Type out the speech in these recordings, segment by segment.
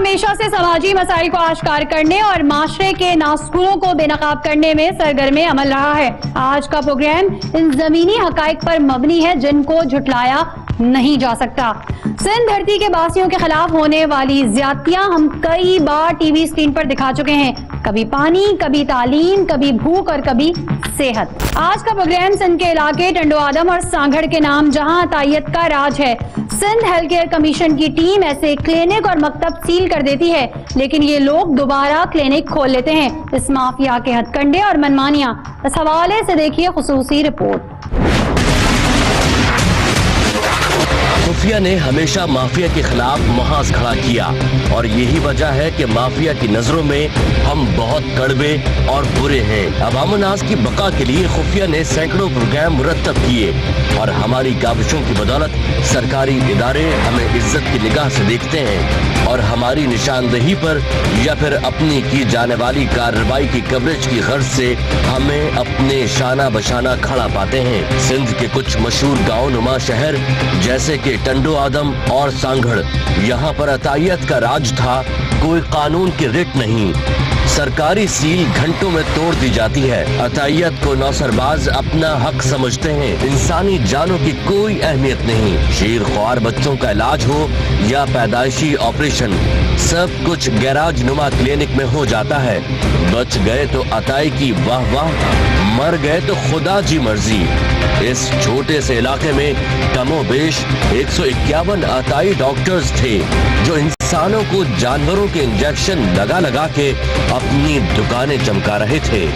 हमेशा से समाजी मसाइल को आश्कार करने और माशरे के नासूरों को बेनकाब करने में सरगर्म अमल रहा है। आज का प्रोग्राम इन जमीनी हकाइक पर मबनी है जिनको झुटलाया नहीं जा सकता। सिंध धरती के बासियों के खिलाफ होने वाली ज्यादतियां हम कई बार टीवी स्क्रीन पर दिखा चुके हैं। कभी पानी, कभी तालीम, कभी भूख और कभी सेहत। आज का प्रोग्राम सिंध के इलाके टंडो आदम और सांगड़ के नाम जहां अतायत का राज है। सिंध हेल्थ केयर कमीशन की टीम ऐसे क्लिनिक और मकतब सील कर देती है, लेकिन ये लोग दोबारा क्लिनिक खोल लेते हैं। इस माफिया के हथकंडे और मनमानियां, इस हवाले से देखिए खुसूसी रिपोर्ट। खुफिया ने हमेशा माफिया के खिलाफ महाज खड़ा किया और यही वजह है कि माफिया की नजरों में हम बहुत कड़वे और बुरे हैं। अवाम-उन-नास की बका के लिए खुफिया ने सैकड़ों प्रोग्राम मुरतब किए और हमारी काविशों की बदौलत सरकारी इदारे हमें इज्जत की निगाह से देखते हैं और हमारी निशानदेही पर या फिर अपनी की जाने वाली कार्रवाई की कवरेज की गर्ज से हमें अपने शाना बशाना खड़ा पाते हैं। सिंध के कुछ मशहूर गाँव नुमा शहर जैसे कि टंडो आदम और सांगड़, यहाँ पर अतायत का राज था। कोई कानून की रिट नहीं, सरकारी सील घंटों में तोड़ दी जाती है। अतायत को नौसरबाज अपना हक समझते हैं। इंसानी जानों की कोई अहमियत नहीं। शेर ख्वार बच्चों का इलाज हो या पैदाइशी ऑपरेशन, सब कुछ गैराज नुमा क्लिनिक में हो जाता है। बच गए तो अताई की वाह वाह, मर गए तो खुदा जी मर्जी। इस छोटे से इलाके में कमोबेश 151 अताई डॉक्टर्स थे जो इंसानों को जानवरों के इंजेक्शन लगा लगा के अपनी दुकानें चमका रहे थे।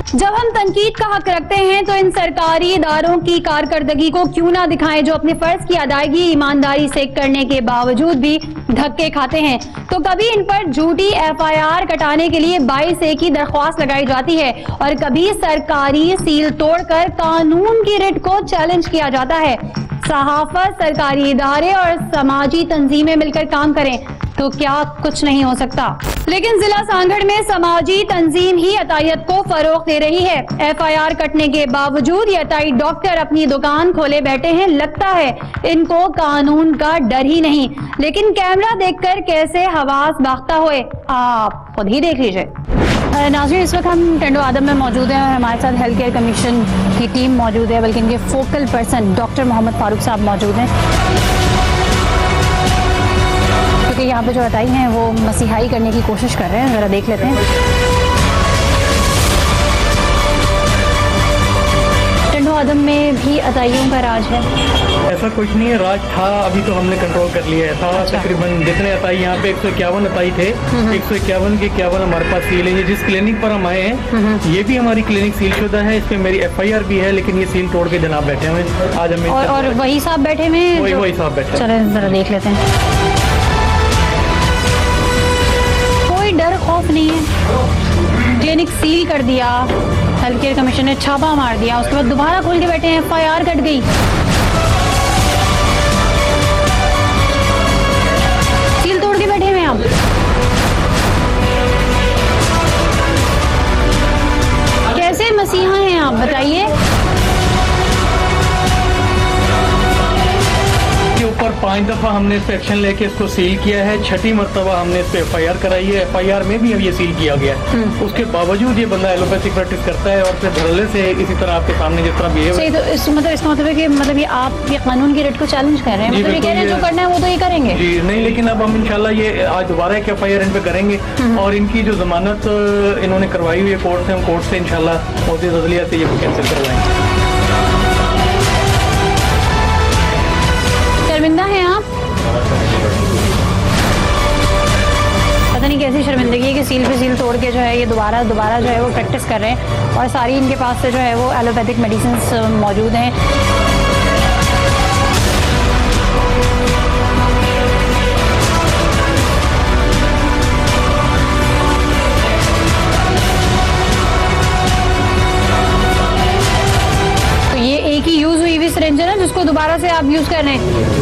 जब हम तनकीद का हक रखते हैं तो इन सरकारी इदारों की कारकर्दगी को क्यों ना दिखाएं जो अपने फर्ज की अदायगी ईमानदारी से करने के बावजूद भी धक्के खाते हैं। तो कभी इन पर झूठी FIR कटाने के लिए 22A की दरख्वास्त लगाई जाती है और कभी सरकारी सील तोड़कर कानून की रिट को चैलेंज किया जाता है। सहाफत, सरकारी इदारे और समाजी तंजीमें मिलकर काम करें तो क्या कुछ नहीं हो सकता। लेकिन जिला सांगड़ में समाजी तंजीम ही अतायत को फरोग दे रही है। FIR कटने के बावजूद ये अताई डॉक्टर अपनी दुकान खोले बैठे हैं। लगता है इनको कानून का डर ही नहीं, लेकिन कैमरा देखकर कैसे हवास बाख्ता हुए आप खुद ही देख लीजिए। नाज़रीन, इस वक्त हम टंडो आदम में मौजूद हैं और हमारे साथ हेल्थ केयर कमीशन की टीम मौजूद है, बल्कि इनके focal person doctor Mohammad Farooq sahab मौजूद हैं। क्योंकि यहाँ पे जो अताई हैं वो मसीहाई करने की कोशिश कर रहे हैं, ज़रा देख लेते हैं। टंडो आदम में भी अताइयों का राज है? ऐसा कुछ नहीं है, राज था, अभी तो हमने कंट्रोल कर लिया है। था तकरीबन जितने अताई यहाँ पे 151 अताई थे, 151 के 51 हमारे पास सील है। ये जिस क्लिनिक पर हम आए हैं ये भी हमारी क्लिनिक सील शुदा है। इस पे मेरी FIR भी है, लेकिन ये सील तोड़ के जनाब बैठे हुए आज हमें। और वही साहब बैठे हुए हैं? वही साहब बैठे। चलें जरा देख लेते हैं। कोई डर खौफ नहीं है। क्लिनिक सील कर दिया, हेल्थ केयर कमीशन ने छापा मार दिया, उसके बाद दोबारा खोल के बैठे हैं, FIR कट गई, सील तोड़ के बैठे हैं आप। कैसे मसीहा हैं आप, बताइए। ऊपर 5 दफा हमने इस पे एक्शन लेके इसको सील किया है। 6ठी मरतबा हमने इस पे FIR कराई है। FIR में भी अब ये सील किया गया है। उसके बावजूद ये बंदा एलोपैथिक प्रैक्टिस करता है और फिर धड़ल्ले से इसी तरह आपके सामने जिस तरह बिहेव। तो इसका मतलब है कि मतलब ये आप ये कानून की रिट को चैलेंज कर रहे हैं, मतलब ये कह रहे हैं जो करना है वो तो ये करेंगे। जी नहीं, लेकिन अब हम इंशाल्लाह ये आज दोबारा एक FIR इन पे करेंगे और इनकी जो जमानत इन्होंने करवाई हुई है कोर्ट से, हम कोर्ट से इंशाल्लाह मोदी अदलिया से ये कैंसिल करवाएंगे। शर्मिंदा हैं आप? पता नहीं कैसी शर्मिंदगी है कि सील पे सील तोड़ के जो है ये दोबारा जो है वो प्रैक्टिस कर रहे हैं और सारी इनके पास से जो है वो एलोपैथिक मेडिसिन मौजूद हैं। तो ये एक ही यूज हुई हुई सिरिंज है ना जिसको दोबारा से आप यूज कर रहे हैं।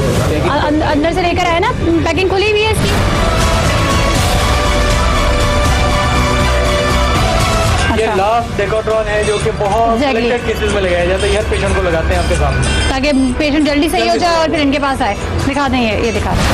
अंदर से लेकर आए ना, पैकिंग खुली हुई है इसकी। ये लास्ट डेकोट्रॉन है जो कि बहुत सिलेक्टेड केसेस में लगाया जाता है। हर पेशेंट को लगाते हैं आपके सामने ताकि पेशेंट जल्दी सही हो जाए और फिर इनके पास आए। दिखा दें, ये दिखा दें।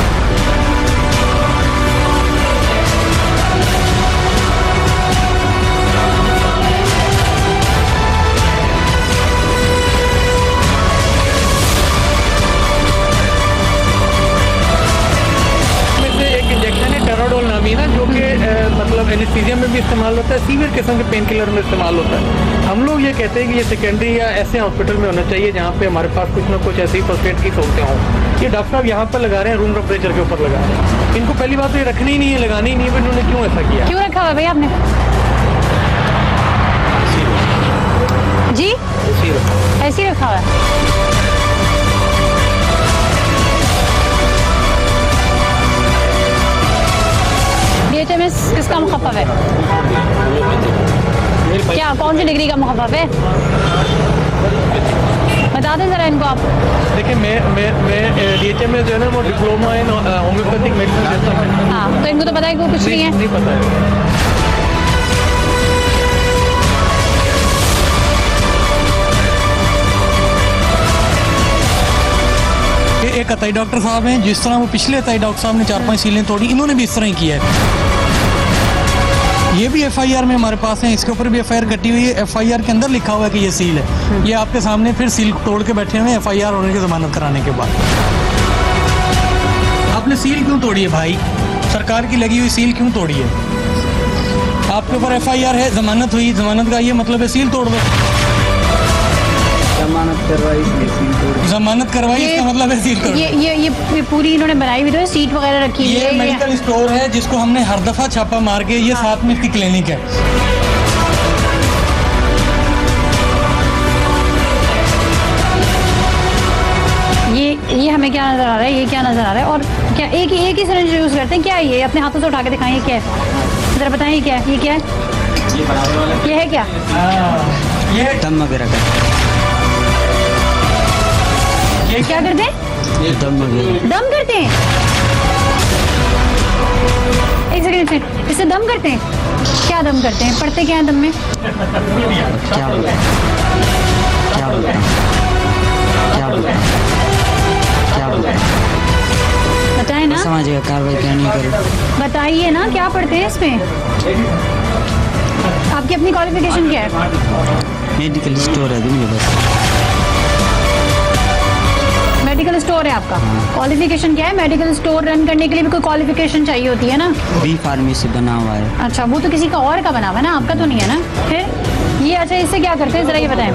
एनेस्थीसिया में भी इस्तेमाल होता है, सीवियर किस्म के पेन किलर में इस्तेमाल होता है। हम लोग ये कहते हैं कि ये सेकेंडरी या ऐसे हॉस्पिटल में होना चाहिए जहाँ पे हमारे पास कुछ ना कुछ ऐसी फर्स्ट एड की सहूलतें हों। ये डॉक्टर साहब यहाँ पर लगा रहे हैं, रूम टेम्परेचर के ऊपर लगा रहे हैं। इनको पहली बात तो ये रखनी ही नहीं है, लगानी ही नहीं है, इन्होंने क्यों ऐसा किया? क्यों रखा हुआ है भैया आपने? जी ऐसे ही रखा हुआ है। DHMS किसका मुखफ़फ़ है? क्या कौन सी डिग्री का मुखफ़फ़ है? बता दें जरा इनको आप। देखिए मैं DHMS जो है ना वो डिप्लोमा इन होम्योपैथिक मेडिसिन देता हूँ। हाँ, तो इनको तो पता है कि वो कुछ नहीं है। नहीं पता है। एक अताई डॉक्टर साहब हैं, जिस तरह वो पिछले अताई डॉक्टर साहब ने 4-5 सीलें तोड़ी, इन्होंने भी इस तरह ही किया है। ये भी FIR में हमारे पास है, इसके ऊपर भी FIR कटी हुई है। FIR के अंदर लिखा हुआ है कि ये सील है। ये आपके सामने फिर सील तोड़ के बैठे हुए हैं FIR होने की जमानत कराने के बाद। आपने सील क्यों तोड़ी है भाई? सरकार की लगी हुई सील क्यों तोड़ी है? आपके ऊपर FIR है, जमानत हुई, जमानत का ये मतलब है सील तोड़ दो। जमानत करवाई इसका मतलब है सील तोड़। ये पूरी इन्होंने बनाई हुई, तो सीट वगैरह रखी हुई है। ये मेडिकल स्टोर है जिसको हमने हर दफा छापा मार के, ये साथ में इसकी क्लिनिक है। ये हमें क्या नजर आ रहा है? ये क्या नजर आ रहा है? और क्या एक ही सिरिंज यूज करते हैं? क्या है ये? अपने हाथों से उठा के दिखाएं, क्या है जरा बताएं। ये क्या है? ये क्या है? ये है क्या? ये दम वगैरह का। ये क्या करते हैं? ये दम वगैरह। दम करते हैं? एक सेकंड, इससे दम करते हैं? क्या दम करते हैं? पढ़ते क्या है दम में? क्या बोलते हैं? क्या बोलते हैं? क्या बोलते हैं? क्या बोलते हैं? बताए ना। समझिएगा, कार्रवाई क्या नहीं करें। बताइए ना क्या पढ़ते हैं इसमें? आपकी अपनी क्वालिफिकेशन क्या है? मेडिकल स्टोर है मुझे बस। मेडिकल स्टोर है आपका? क्वालिफिकेशन क्या है? मेडिकल स्टोर रन करने के लिए भी कोई क्वालिफिकेशन चाहिए होती है ना? बी फार्मेसी से बना हुआ है। अच्छा, वो तो किसी का और का बना हुआ है ना, आपका तो नहीं है ना? फिर ये अच्छा, इससे क्या करते हैं जरा ये बताएं।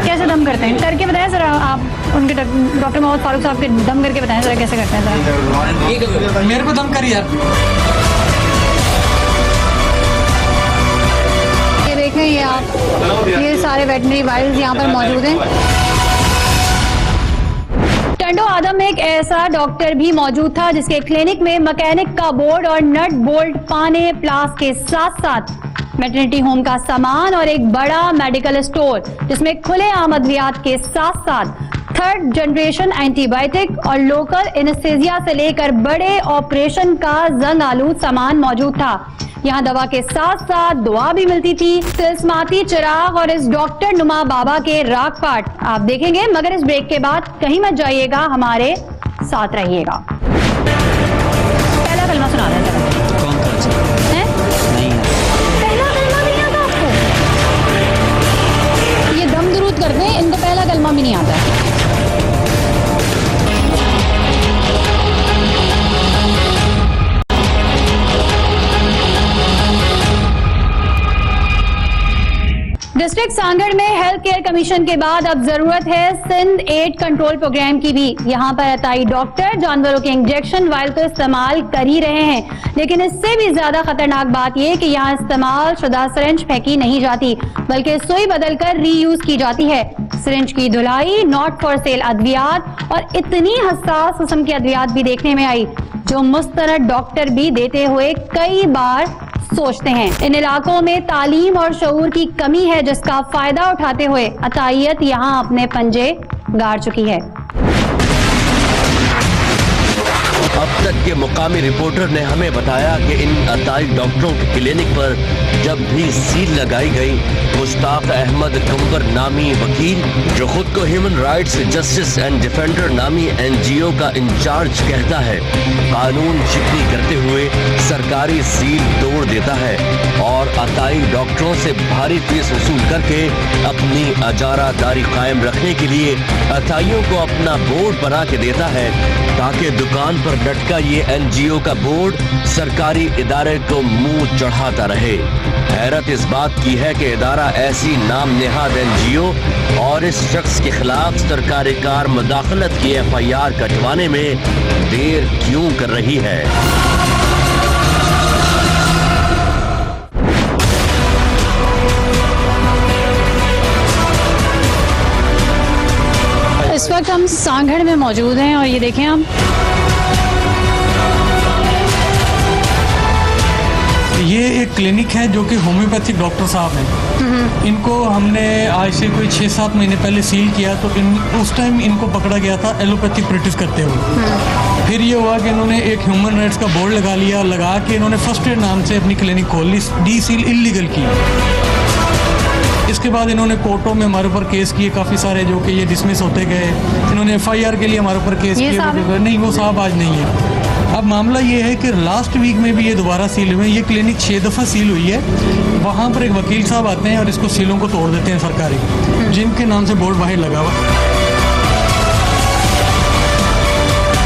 कैसे दम करते हैं? करके बताएं जरा आप। उनके डॉक्टर मोहम्मद फारूक साहब के दम करके बताएं जरा कैसे करते हैं जरा। मेरे को दम करिए यार। ये देखें, ये आप, ये सारे वेटनरी वाइल्स यहाँ पर मौजूद हैं। टंडो आदम में एक ऐसा डॉक्टर भी मौजूद था जिसके क्लिनिक में मैकेनिक का बोर्ड और नट बोल्ट पाने प्लास के साथ साथ मैटरनिटी होम का सामान और एक बड़ा मेडिकल स्टोर जिसमें खुले आम अद्वियात के साथ साथ थर्ड जनरेशन एंटीबायोटिक और लोकल एनेस्थीसिया से लेकर बड़े ऑपरेशन का जंग आलूद सामान मौजूद था। यहाँ दवा के साथ साथ दुआ भी मिलती थी। तिलस्माती चिराग और इस डॉक्टर नुमा बाबा के राग पाठ आप देखेंगे, मगर इस ब्रेक के बाद कहीं मत जाइएगा, हमारे साथ रहिएगा। पहला कलमा सुना रहे हैं। कौन सा है? नहीं है। पहला कलमा भी नहीं आता आपको? ये दम दुरूद करते हैं, इनको पहला कलमा भी नहीं आता है। डिस्ट्रिक्ट सांगड़ में हेल्थ केयर कमीशन के बाद अब जरूरत है सिंध एड कंट्रोल प्रोग्राम की भी। यहाँ पर अताई डॉक्टर जानवरों के इंजेक्शन वायल तो इस्तेमाल कर ही रहे हैं, लेकिन इससे भी ज्यादा खतरनाक बात यह कि यहाँ इस्तेमाल शुदा सिरिंज फेंकी नहीं जाती, बल्कि सुई बदलकर रीयूज की जाती है। सिरिंज की धुलाई, नॉट फॉर सेल अद्वियात और इतनी हसास किस्म की अद्वियात भी देखने में आई जो मुस्तरद डॉक्टर भी देते हुए कई बार सोचते हैं। इन इलाकों में तालीम और शऊर की कमी है, जिसका फायदा उठाते हुए अतायत यहाँ अपने पंजे गाड़ चुकी है। अब तक के मुकामी रिपोर्टर ने हमें बताया कि इन अताई डॉक्टरों के क्लिनिक पर जब भी सील लगाई गई, मुश्ताक अहमद कंवर नामी वकील जो खुद को human rights justice and defender नामी NGO का इंचार्ज कहता है, कानून शिकनी करते हुए सरकारी सील तोड़ देता है और अताई डॉक्टरों से भारी फीस वसूल करके अपनी अजारादारी कायम रखने के लिए अताइयों को अपना बोर्ड बना के देता है ताकि दुकान पर लटका का ये एनजीओ का बोर्ड सरकारी इदारे को मुंह चढ़ाता रहे। हैरत इस बात की है कि इदारा ऐसी नाम नेहाद एनजीओ और इस शख्स के खिलाफ सरकारी कार मुदाखलत की FIR कटवाने में देर क्यों कर रही है। इस वक्त हम सांगड़ में मौजूद हैं और ये देखें हम ये एक क्लिनिक है जो कि होम्योपैथिक डॉक्टर साहब हैं। इनको हमने आज से कोई 6-7 महीने पहले सील किया तो उस टाइम इनको पकड़ा गया था एलोपैथिक प्रैक्टिस करते हुए। फिर ये हुआ कि इन्होंने एक ह्यूमन राइट्स का बोर्ड लगा लिया, लगा के इन्होंने फर्स्ट एड नाम से अपनी क्लिनिक खोल ली, डी सील इलीगल की। इसके बाद इन्होंने कोर्टों में हमारे ऊपर केस किए काफ़ी सारे, जो कि ये डिसमिस होते गए। इन्होंने FIR के लिए हमारे ऊपर केस किए, नहीं वो साहब आज नहीं है। अब मामला ये है कि लास्ट वीक में भी ये दोबारा सील हुए। ये क्लिनिक 6 दफ़ा सील हुई है। वहाँ पर एक वकील साहब आते हैं और इसको सीलों को तोड़ देते हैं सरकारी, जिनके नाम से बोर्ड बाहर लगा हुआ।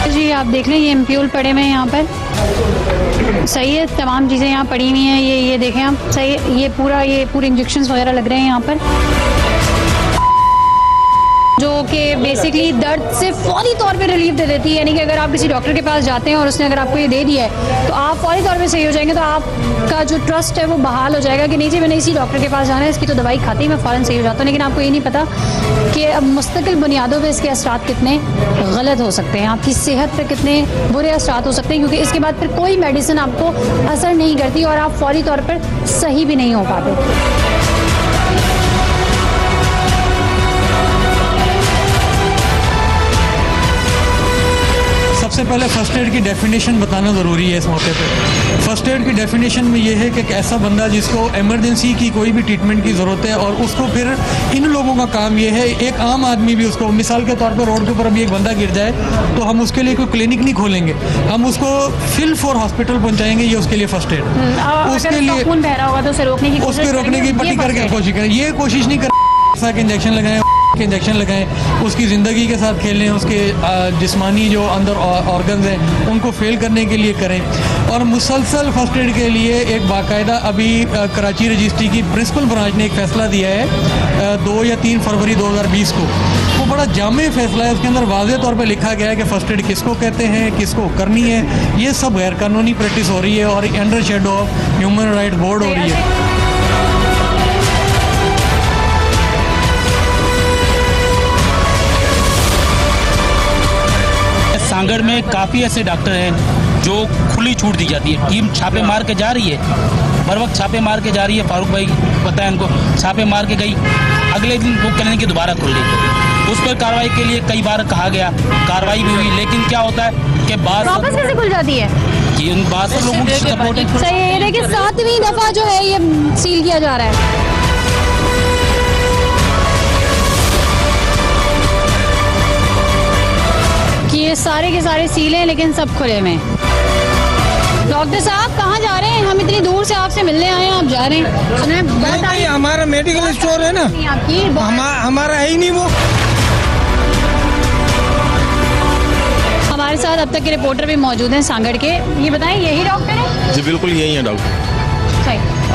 जी आप देख लें ये एम्प्यूल पड़े हुए हैं यहाँ पर, सही है, तमाम चीज़ें यहाँ पड़ी हुई हैं। ये देखें आप, सही है, ये पूरे इंजेक्शंस वगैरह लग रहे हैं यहाँ पर, जो कि बेसिकली दर्द से फौरी तौर पे रिलीफ दे देती है। यानी कि अगर आप किसी डॉक्टर के पास जाते हैं और उसने अगर आपको ये दे दिया है तो आप फौरी तौर पे सही हो जाएंगे, तो आपका जो ट्रस्ट है वो बहाल हो जाएगा कि नहीं जी मैंने इसी डॉक्टर के पास जाना है, इसकी तो दवाई खाते ही मैं फ़ौरन सही हो जाता हूँ। लेकिन आपको ये नहीं पता कि अब मुस्तकिल बुनियादों पर इसके असरात कितने गलत हो सकते हैं, आपकी सेहत पर कितने बुरे असरात हो सकते हैं, क्योंकि इसके बाद फिर कोई मेडिसिन आपको असर नहीं करती और आप फौरी तौर पर सही भी नहीं हो पाते। सबसे पहले फर्स्ट एड की डेफिनेशन बताना ज़रूरी है इस मौके पे। फर्स्ट एड की डेफिनेशन में ये है कि एक ऐसा बंदा जिसको इमरजेंसी की कोई भी ट्रीटमेंट की ज़रूरत है और उसको फिर इन लोगों का काम ये है, एक आम आदमी भी उसको, मिसाल के तौर पे रोड के ऊपर अभी एक बंदा गिर जाए तो हम उसके लिए कोई क्लिनिक नहीं खोलेंगे, हम उसको फिल फॉर हॉस्पिटल पहुँचाएंगे, ये उसके लिए फर्स्ट एड। उसके लिए खून बह रहा होगा तो उसे रोकने की पट्टी करके कोशिश करें। ये कोशिश नहीं कर के इंजेक्शन लगाएं के इंजेक्शन लगाएं, उसकी ज़िंदगी के साथ खेलें, उसके जिस्मानी जो अंदर ऑर्गन्स हैं उनको फेल करने के लिए करें। और मुसलसल फर्स्ट एड के लिए एक बाकायदा अभी कराची रजिस्ट्री की प्रिंसिपल ब्रांच ने एक फ़ैसला दिया है 2 या 3 फरवरी 2020 को। वो बड़ा जामे फैसला है, उसके अंदर वाज़ेह तौर पे लिखा गया है कि फ़र्स्ट एड किसको कहते हैं, किसको करनी है। ये सब गैर कानूनी प्रैक्टिस हो रही है और under shadow of human right board हो रही है। सांगड़ में काफ़ी ऐसे डॉक्टर हैं जो खुली छूट दी जाती है। टीम छापे मार के जा रही है, बर वक्त छापे मार के जा रही है। फारूक भाई पता है उनको, छापे मार के गई, अगले दिन वो क्लिनिक दोबारा खुल गई। उस पर कार्रवाई के लिए कई बार कहा गया, कार्रवाई भी हुई, लेकिन क्या होता है कि वापस कैसे खुल जाती है कि उन बात लोगों की सपोर्टिंग। सही है, देखिए 7वीं दफ़ा जो है ये सील किया जा रहा है। कि ये सारे के सारे सील हैं लेकिन सब खुले में। डॉक्टर साहब कहाँ जा रहे हैं? हम इतनी दूर से आपसे मिलने आए हैं, आप जा रहे हैं? सुने नहीं, हमारा मेडिकल स्टोर है ना, आपकी हमारा है ही नहीं वो। हमारे साथ अब तक के रिपोर्टर भी मौजूद हैं सांगड़ के। ये बताएं यही डॉक्टर है? जी बिल्कुल यही है डॉक्टर।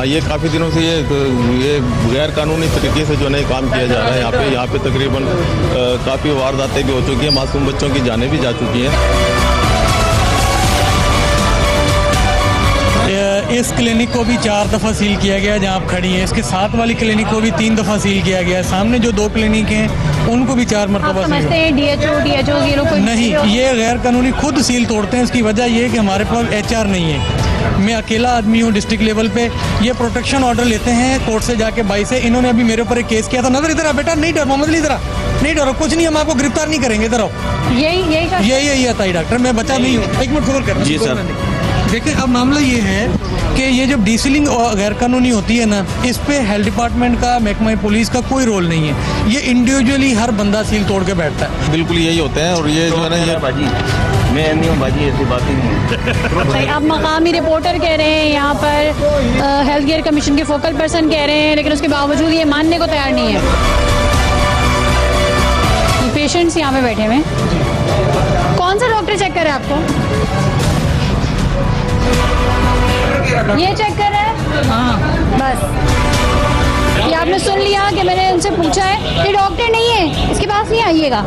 ये काफ़ी दिनों से ये गैर कानूनी तरीके से जो है काम किया जा रहा है यहाँ पे तकरीबन काफ़ी वारदातें भी हो चुकी हैं, मासूम बच्चों की जानें भी जा चुकी हैं। इस क्लिनिक को भी 4 दफ़ा सील किया गया जहाँ आप खड़ी हैं। इसके साथ वाली क्लिनिक को भी 3 दफ़ा सील किया गया है। सामने जो 2 क्लिनिक हैं उनको भी 4 मरतबा सील। DHO ये लोग नहीं, ये गैर कानूनी खुद सील तोड़ते हैं। इसकी वजह ये है कि हमारे पास HR नहीं है, मैं अकेला आदमी हूँ डिस्ट्रिक्ट लेवल पे। ये प्रोटेक्शन ऑर्डर लेते हैं कोर्ट से जाके 22 से। इन्होंने अभी मेरे ऊपर एक केस किया था। नजर इधर आ बेटा, नहीं डरो मोहम्मद अली, इधर नहीं डरो, कुछ नहीं, हम आपको गिरफ्तार नहीं करेंगे, इधर आओ। यही आता है डॉक्टर, मैं बचा नहीं हूँ। 1 मिनट खबर कर। जी सर। देखिए अब मामला ये है कि ये जब डीसीलिंग गैर कानूनी होती है ना, इस पे हेल्थ डिपार्टमेंट का, महकमा पुलिस का कोई रोल नहीं है। ये इंडिविजुअली हर बंदा सील तोड़ के बैठता है। बिल्कुल यही होता है। और ये जो है ना, ये बाजी मैं नहीं हूँ बाजी, ऐसी बात ही नहीं। अब मकामी रिपोर्टर कह रहे हैं, यहाँ पर हेल्थ केयर कमीशन के फोकल पर्सन कह रहे हैं, लेकिन उसके बावजूद ये मानने को तैयार नहीं है। ये पेशेंट्स यहाँ पे बैठे हुए हैं। कौन सा डॉक्टर चेक करे आपको? ये चेक कर रहा है? हाँ बस ये आपने सुन लिया कि मैंने उनसे पूछा है, ये डॉक्टर नहीं है, इसके पास नहीं आइएगा।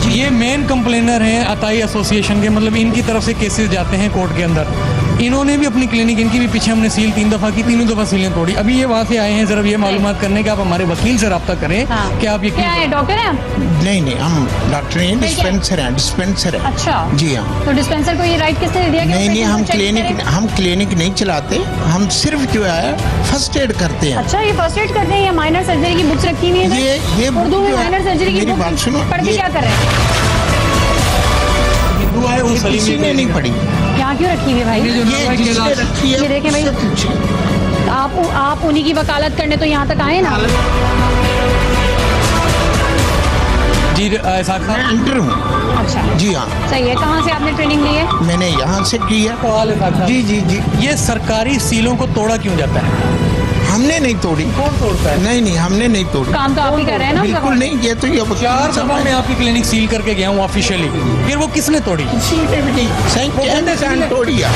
ये मेन कंप्लेनर हैं अताई एसोसिएशन के, मतलब इनकी तरफ से केसेस जाते हैं कोर्ट के अंदर। इन्होंने भी अपनी क्लिनिक, इनकी भी पीछे हमने सील 3 दफ़ा की, तीनों दफ़ा सीलें तोड़ी। अभी ये वहाँ से आए हैं जरा ये मालूमात करने के, आप हमारे वकील से रब्ता करें। हाँ। कि आप ये क्या है, डॉक्टर हैं आप? नहीं हम डॉक्टर नहीं, डिस्पेंसर हैं, डिस्पेंसर है। अच्छा जी हाँ। तो डिस्पेंसर को ये राइट किसने दे दिया कि नहीं हम चेक करें? हम क्लिनिक नहीं चलाते, हम सिर्फ जो है फर्स्ट एड करते हैं। अच्छा ये फर्स्ट एड करते हैं या माइनर सर्जरी की बुक्स रखी हुई है? ये उर्दू में जो है- माइनर सर्जरी की मेरी बुक बात सुनो, पढ़ के ये- क्या कर रहे हैं? किसी ने नहीं पढ़ी, यहाँ क्यों रखी हुई है भाई? ये जिसने रखी है ये देखें भाई। उससे पूछिए। आप उन्हीं की वकालत करने तो यहाँ तक आए ना। जी इसाक मैं साहब, एंटर हूँ। अच्छा जी हाँ, सही है। कहाँ से आपने ट्रेनिंग ली है? मैंने यहाँ से की है। सवाल है साहब। जी जी जी, ये सरकारी सीलों को तोड़ा क्यों जाता है? हमने नहीं तोड़ी। कौन तोड़ता है? नहीं हमने नहीं तोड़ी, काम तो आप ही कर रहे हैं ना? बिल्कुल नहीं। ये तो ये 4 दफा मैं आपकी क्लिनिक सील करके गया हूँ ऑफिशियली, फिर वो किसने तोड़ी? सही कहने से तोड़ी है।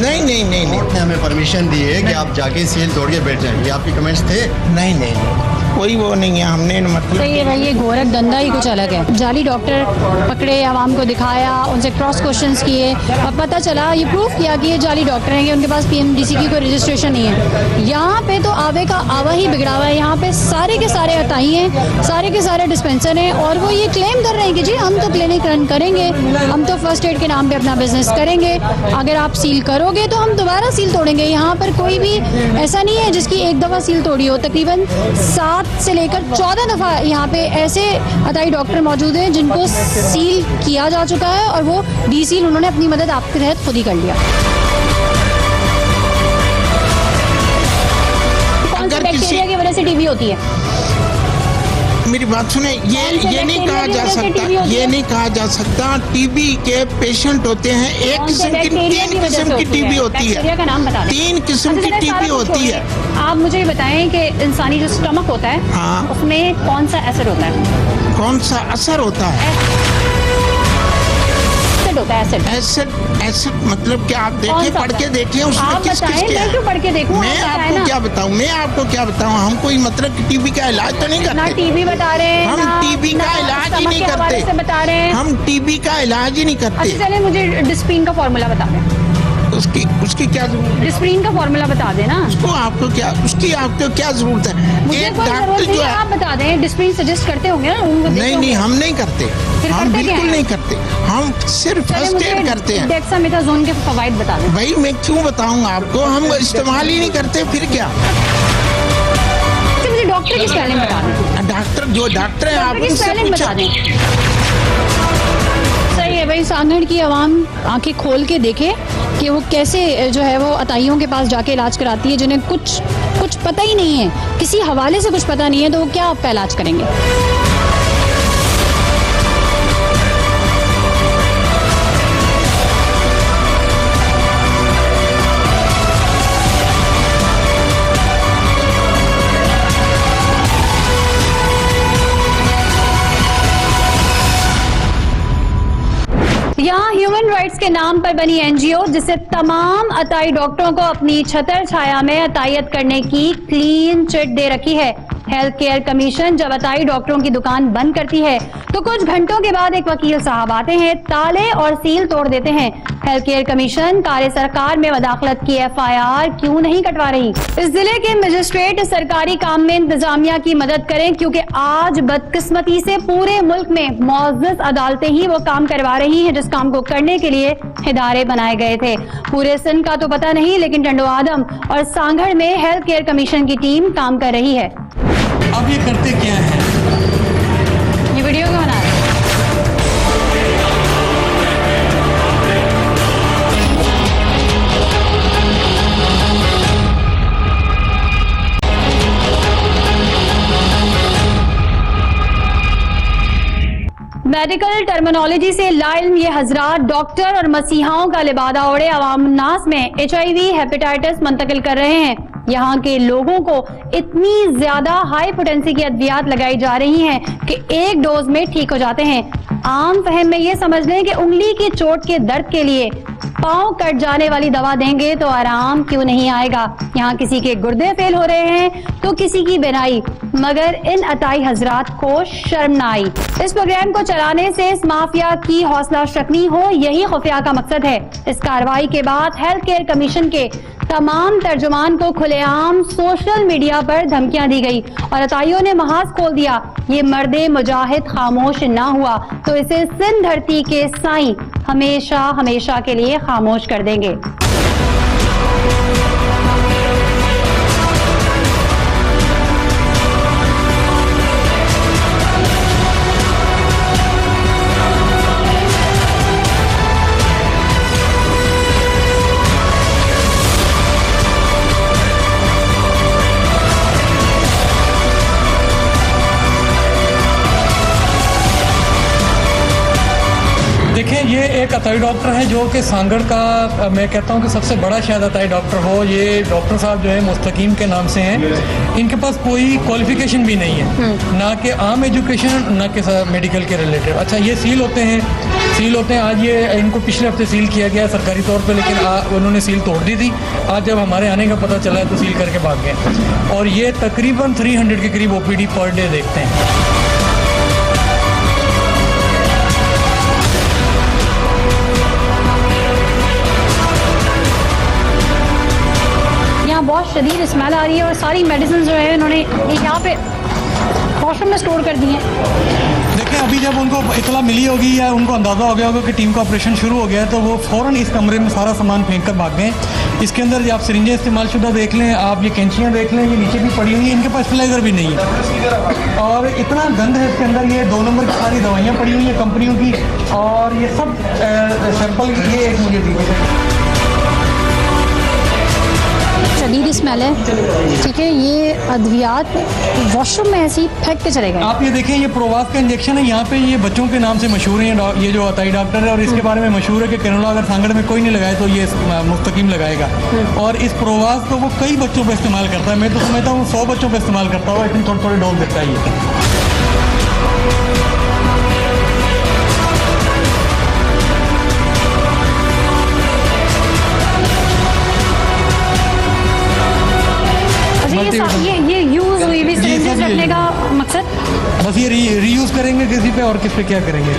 नहीं कोर्ट ने हमें परमिशन दी है कि आप जाके सील तोड़ के बैठ जाएं। ये आपके कमेंट्स थे? नहीं कोई वो नहीं है, हमने मतलब सही है भाई, ये गोरख धंधा ही कुछ अलग है। जाली डॉक्टर पकड़े, आवाम को दिखाया, उनसे क्रॉस क्वेश्चंस किए, अब पता चला, ये प्रूफ किया कि ये जाली डॉक्टर हैं, कि उनके पास पीएमडीसी की कोई रजिस्ट्रेशन नहीं है। यहाँ पे तो आवे का आवा ही बिगड़ा हुआ है। यहाँ पे सारे के सारे अताई हैं, सारे के सारे डिस्पेंसर हैं, और वो ये क्लेम कर रहे हैं कि जी हम तो क्लिनिक रन करेंगे, हम तो फर्स्ट एड के नाम पे अपना बिजनेस करेंगे, अगर आप सील करोगे तो हम दोबारा सील तोड़ेंगे। यहाँ पर कोई भी ऐसा नहीं है जिसकी एक दफ़ा सील तोड़ी हो। तकरीबन 7 से लेकर 14 दफ़ा यहाँ पे ऐसे अताई डॉक्टर मौजूद हैं जिनको सील किया जा चुका है, और वो डी सील उन्होंने अपनी मदद आपके तहत खुद ही कर लिया। कौन सी बैक्टीरिया की वजह से टीबी होती है? मेरी बात सुने, ये नहीं कहा जा सकता, ये नहीं कहा जा सकता। टीबी के पेशेंट होते हैं, एक किस्म की, 3 किस्म की टीबी होती है। बैक्टीरिया का नाम बता दें। 3 किस्म की टीबी होती है। आप मुझे ये बताएं कि इंसानी जो स्टमक होता है, हाँ। उसमें कौन सा एसिड होता है? कौन सा असर होता है? एसिड होता है, एसिड। एसिड मतलब क्या? आप देखें, पढ़ के देखिए उसमें आप किस बताएं, के मैं क्यों पढ़ के देखूं? मैं आपको क्या बताऊं? हम कोई मतलब टीबी का इलाज तो नहीं ना करते। टीबी बता रहे हैं, हम ना- टीबी का ना इलाज ही स्टमक नहीं के हवाले करते। से बता रहे हैं। हम टीबी का इलाज ही नहीं अच्छा करते। चले, मुझे डिस्प्रीन का फॉर्मूला बता दें। उसकी क्या जरूरत है? डिस्प्रीन का फॉर्मूला बता देना। उसकी आपको क्या जरूरत है? मुझे एक कोई जरूरत डॉक्टर नहीं जो है, है, आप बता दें। डिस्प्रीन सजेस्ट करते होंगे ना? उनको देते नहीं होंगे। हम नहीं करते, फिर हम करते क्या बिल्कुल हैं? नहीं करते। हम सिर्फ चले, फर्स्ट एड करते हैं। डेक्सामेथासोन के फवाइद बता दें। भाई मैं क्यों बताऊंगा आपको? हम इस्तेमाल ही नहीं करते, फिर क्या? अच्छा, मुझे डॉक्टर की स्पेलिंग बता दें। डॉक्टर है, आप डॉक्टर की उनसे स्पेलिंग बता पूछें। दें। सही है भाई, सांगड़ की आवाम आंखें खोल के देखे कि वो कैसे जो है वो अताइयों के पास जाके इलाज कराती है, जिन्हें कुछ पता ही नहीं है, किसी हवाले से कुछ पता नहीं है, तो वो क्या आपका इलाज करेंगे? यहाँ ह्यूमन राइट्स के नाम पर बनी एनजीओ, जिसे तमाम अताई डॉक्टरों को अपनी छतर छाया में अतायत करने की क्लीन चिट दे रखी है। हेल्थ केयर कमीशन जब अताई डॉक्टरों की दुकान बंद करती है तो कुछ घंटों के बाद एक वकील साहब आते हैं, ताले और सील तोड़ देते हैं। हेल्थ केयर कमीशन कार्य सरकार में मदाखलत की एफआईआर क्यों नहीं कटवा रही? इस जिले के मजिस्ट्रेट सरकारी काम में इंतजामिया की मदद करें, क्योंकि आज बदकिस्मती से पूरे मुल्क में मुअज़्ज़ज़ अदालतें ही वो काम करवा रही हैं जिस काम को करने के लिए इदारे बनाए गए थे। पूरे सिंध का तो पता नहीं, लेकिन टंडो आदम और सांगड़ में हेल्थ केयर कमीशन की टीम काम कर रही है। अब ये करते क्या है? ये वीडियो क्यों बना रहे हैं? मेडिकल टर्मिनोलॉजी से लाइल ये हजरात डॉक्टर और मसीहाओं का लिबादा ओढ़े अवाम नास में HIV हेपेटाइटिस मुंतकिल कर रहे हैं। यहाँ के लोगों को इतनी ज्यादा हाई पोटेंसी की अद्वियात लगाई जा रही हैं कि एक डोज में ठीक हो जाते हैं। आम फहम में ये समझ लें कि उंगली की चोट के दर्द के लिए पांव कट जाने वाली दवा देंगे तो आराम क्यों नहीं आएगा। यहाँ किसी के गुर्दे फेल हो रहे हैं तो किसी की बिनाई, मगर इन अताई हजरात को शर्म न आई। इस प्रोग्राम को चलाने से इस माफिया की हौसला शक्नी हो, यही खुफिया का मकसद है। इस कार्रवाई के बाद हेल्थ केयर कमीशन के तमाम तर्जुमान को खुलेआम सोशल मीडिया पर धमकियां दी गई और अताइयों ने महाज खोल दिया। ये मर्दे मुजाहिद खामोश ना हुआ तो इसे सिंध धरती के साईं हमेशा हमेशा के लिए खामोश कर देंगे। देखिए, ये एक अताई डॉक्टर है जो कि सांगड़ का मैं कहता हूँ कि सबसे बड़ा शायद अताई डॉक्टर हो। ये डॉक्टर साहब जो है मुस्तकीम के नाम से हैं। इनके पास कोई क्वालिफिकेशन भी नहीं है, ना कि आम एजुकेशन ना कि मेडिकल के रिलेटेड। अच्छा, ये सील होते हैं। आज ये इनको पिछले हफ्ते सील किया गया सरकारी तौर पे, लेकिन उन्होंने सील तोड़ दी थी। आज जब हमारे आने का पता चला है तो सील करके भाग गए। और ये तकरीबन 300 के करीब OPD पर डे देखते हैं। बहुत शदीद स्मेल आ रही है और सारी मेडिसिन जो है उन्होंने यहाँ पे वॉशरूम में स्टोर कर दी हैं। देखिए, अभी जब उनको इतला मिली होगी या उनको अंदाज़ा हो गया होगा कि टीम का ऑपरेशन शुरू हो गया है तो वो फ़ौरन इस कमरे में सारा सामान फेंक कर भाग गए। इसके अंदर आप सिरिंजें इस्तेमाल शुदा देख लें, आप ये कैंचियाँ देख लें, ये नीचे भी पड़ी हुई हैं। इनके पास फ्लेगर भी नहीं है और इतना गंद है इसके अंदर। ये 2 नंबर की सारी दवाइयाँ पड़ी हुई हैं कंपनियों की और ये सब सैंपल ये एक मुझे दी शदीद स्मेल है। ठीक है, ये अद्वियात वॉशरूम में ऐसे ही फेंक के चले गए। आप ये देखें, ये प्रोवास का इंजेक्शन है। यहाँ पे ये बच्चों के नाम से मशहूर है ये जो अताई डॉक्टर है और इसके बारे में मशहूर है कि कैनोला अगर सांगड़ में कोई नहीं लगाए तो ये मुस्तकीम लगाएगा। और इस प्रोवास को वो कई बच्चों पर इस्तेमाल करता है। मैं तो समझता हूँ 100 बच्चों पर इस्तेमाल करता हुआ इतनी थोड़ी डोज देता है ये। ये यूज हुई भी सिरिंजेस रखने का मकसद बस ये रीयूज़ करेंगे किसी पे और किस पे क्या करेंगे।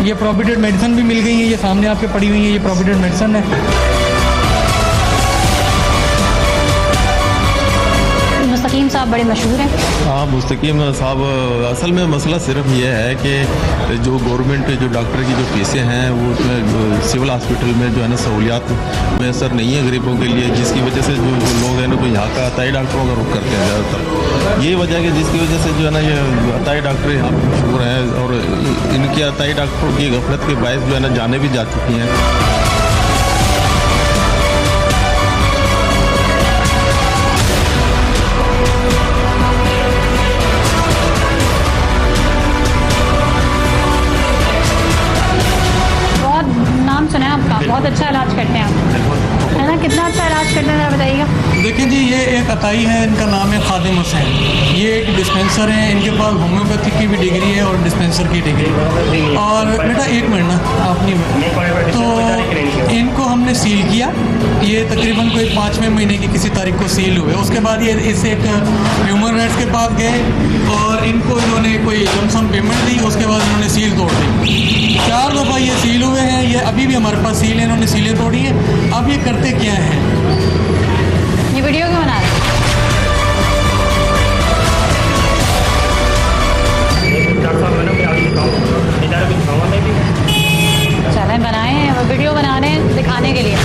ये प्रोहिबिटेड मेडिसिन भी मिल गई है, ये सामने आपके पड़ी हुई है, ये प्रोहिबिटेड मेडिसिन है। मुस्तकीम साहब बड़े मशहूर हैं। हाँ, मुस्तकीम साहब, असल में मसला सिर्फ ये है कि जो गवर्नमेंट जो डॉक्टर की जो फीसें हैं वो उसमें सिविल हॉस्पिटल में जो है ना सहूलियात मैसर नहीं है गरीबों के लिए, जिसकी वजह से जो लोग हैं ना तो यहाँ का अताई डॉक्टरों का रुख करते हैं ज़्यादातर। ये वजह है कि जिसकी वजह से जो है ना ये अताई डॉक्टर यहाँ पर मशहूर हैं और इनके अताई डॉक्टरों की गफलत के बायस जो है ना जाने भी जा चुकी हैं। सुना है आपका, बहुत अच्छा इलाज करते हैं आप, है ना? कितना अच्छा इलाज करते हैं बताइएगा। देखिए जी, ये एक अताई है, इनका नाम है खादिम हुसैन। ये एक डिस्पेंसर है, इनके पास होम्योपैथिक की भी डिग्री है और डिस्पेंसर की डिग्री। और बेटा एक मिनट ना, आप नहीं, तो इनको हमने सील किया। ये तकरीबन कोई 5वें महीने की किसी तारीख को सील हुए। उसके बाद ये इस एक ह्यूमन राइट्स के पास गए और इनको इन्होंने कोई लमसम पेमेंट दी। उसके बाद इन्होंने सील तोड़ दी। 4 दफ़ा ये सील हुए हैं। ये अभी भी हमारे पास सील है, इन्होंने सीलें तोड़ी हैं। अब ये करते क्या हैं? ये वीडियो क्यों बना रहे हैं? चलें बनाएं, वो वीडियो बना रहे हैं दिखाने के लिए।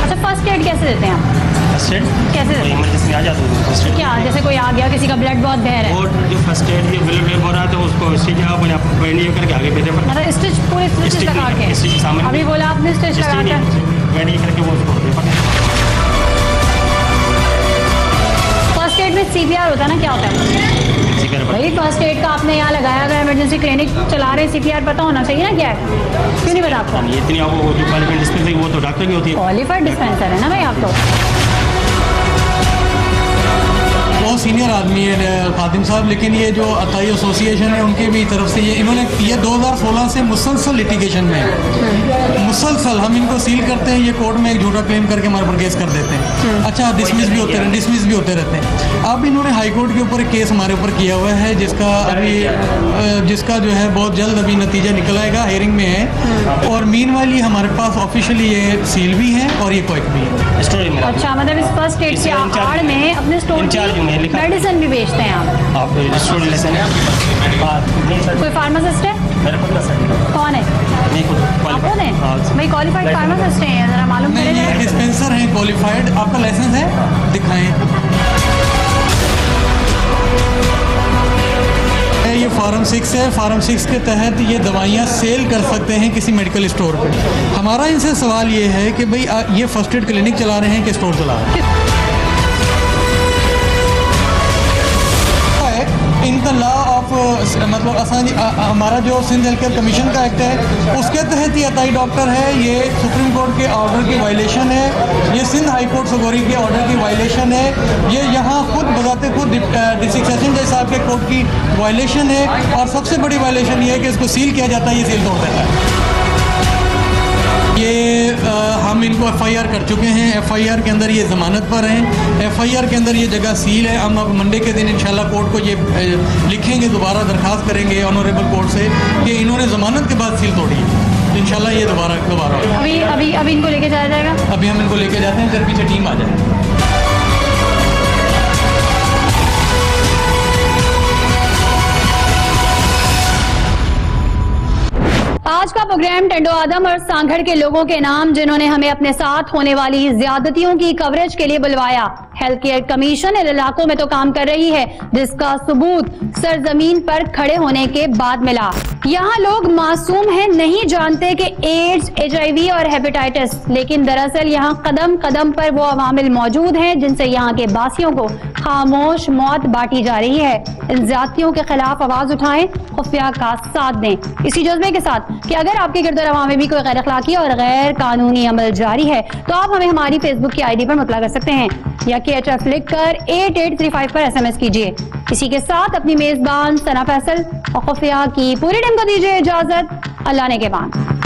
अच्छा, फर्स्ट एड कैसे देते हैं आप? फर्स्ट एड कैसे देते हैं? इमरजेंसी आ जाती है फर्स्ट एड। क्या, जैसे कोई आ गया, किसी का ब्लड बहुत बह रहा है, और जो फर्स्ट एड ये ब्लड हो रहा है तो उसको इसी जगह बोले आप बैंडेज करके आगे भेजे पर मतलब स्टिच, पूरे स्टिच लगा के। स्टिच सामने अभी बोला आपने स्टिच लगा कर बैंडेज करके वो उसको फर्स्ट एड में CPR होता है ना, क्या होता है भाई? फर्स्ट एड का आपने यहाँ लगाया गया, इमरजेंसी क्लिनिक चला रहे हैं, CPR पता होना चाहिए ना क्या है? क्यों नहीं पता आपको? ये इतनी आपको जो क्वालिफाइड डिस्पेंसर वो तो डॉक्टर की होती है। क्वालिफाइड डिस्पेंसर है ना भाई आप तो। बहुत सीनियर आदमी है खादिम साहब, लेकिन ये जो अताई एसोसिएशन है उनके भी तरफ से ये 2016 से मुसलसल लिटिगेशन में है। मुसलसल हम इनको सील करते हैं, ये कोर्ट में एक झूठा क्लेम करके हमारे पर केस कर देते हैं। अच्छा, डिसमिस भी होते रहते हैं। अब इन्होंने हाई कोर्ट के ऊपर एक केस हमारे ऊपर किया हुआ है, जिसका जो है बहुत जल्द अभी नतीजा निकल आएगा, हेयरिंग में है। और मीनवाइल ये हमारे पास ऑफिशियली ये सील भी है और ये क्विक भी है स्टोरी में। अच्छा, मतलब इस फर्स्ट एड के आड़ में अपने स्टोर की मेडिसिन भी बेचते हैं आप? कोई फार्मासिस्ट है? कौन है? आप है भाई क्वालिफाइड फार्मासिस्ट हैं, जरा मालूम करें। नहीं, डिस्पेंसर है क्वालिफाइड। आपका लाइसेंस है? दिखाएं। ये फार्म 6 है। फार्म 6 के तहत ये दवाइयाँ सेल कर सकते हैं किसी मेडिकल स्टोर पे। हमारा इनसे सवाल ये है कि भाई ये फर्स्ट एड क्लिनिक चला रहे हैं कि स्टोर चला रहे हैं? इनका लॉ ऑफ मतलब हमारा जो सिंध हेल्थ केयर कमीशन का एक्ट है उसके तहत ये अताई डॉक्टर है, ये सुप्रीम कोर्ट के ऑर्डर की वायलेशन है, ये सिंध हाई कोर्ट सगोरी के ऑर्डर की वायलेशन है, ये यहाँ खुद बजाते खुद डिस्ट्रिक्ट सेशन जज साहब के कोर्ट की वायलेशन है। और सबसे बड़ी वायलेशन ये है कि इसको सील किया जाता है, ये सील तोड़ देता है। ये हम इनको FIR कर चुके हैं। FIR के अंदर ये ज़मानत पर हैं। FIR के अंदर ये जगह सील है। हम अब मंडे के दिन इंशाल्लाह कोर्ट को ये लिखेंगे, दोबारा दरखास्त करेंगे ऑनरेबल कोर्ट से कि इन्होंने ज़मानत के बाद सील तोड़ी है। इंशाल्लाह ये दोबारा अभी इनको लेके जाया जाएगा। अभी हम इनको लेके जाते हैं, फिर पीछे टीम आ जाए। आज का प्रोग्राम टंडो आदम और सांगड़ के लोगों के नाम, जिन्होंने हमें अपने साथ होने वाली ज्यादतियों की कवरेज के लिए बुलवाया। हेल्थ केयर कमीशन इन इलाकों में तो काम कर रही है, जिसका सबूत सरजमीन पर खड़े होने के बाद मिला। यहाँ लोग मासूम हैं, नहीं जानते कि एड्स, HIV और हेपेटाइटिस, लेकिन दरअसल यहाँ कदम कदम पर वो अवामिल मौजूद हैं जिनसे यहाँ के बासियों को खामोश मौत बांटी जा रही है। इन ज्यादतियों के खिलाफ आवाज उठाएं, खुफिया का साथ दें, इसी जज्बे के साथ कि अगर आपके गिरदोरवा में भी कोई गैर अखलाकी और गैर कानूनी अमल जारी है तो आप हमें हमारी फेसबुक की ID पर मुतला कर सकते हैं या KHF लिखकर 8835 पर SMS कीजिए। इसी के साथ अपनी मेजबान सना फैसल और खुफिया की पूरी टीम को दीजिए इजाजत। अल्लाह ने के बाद।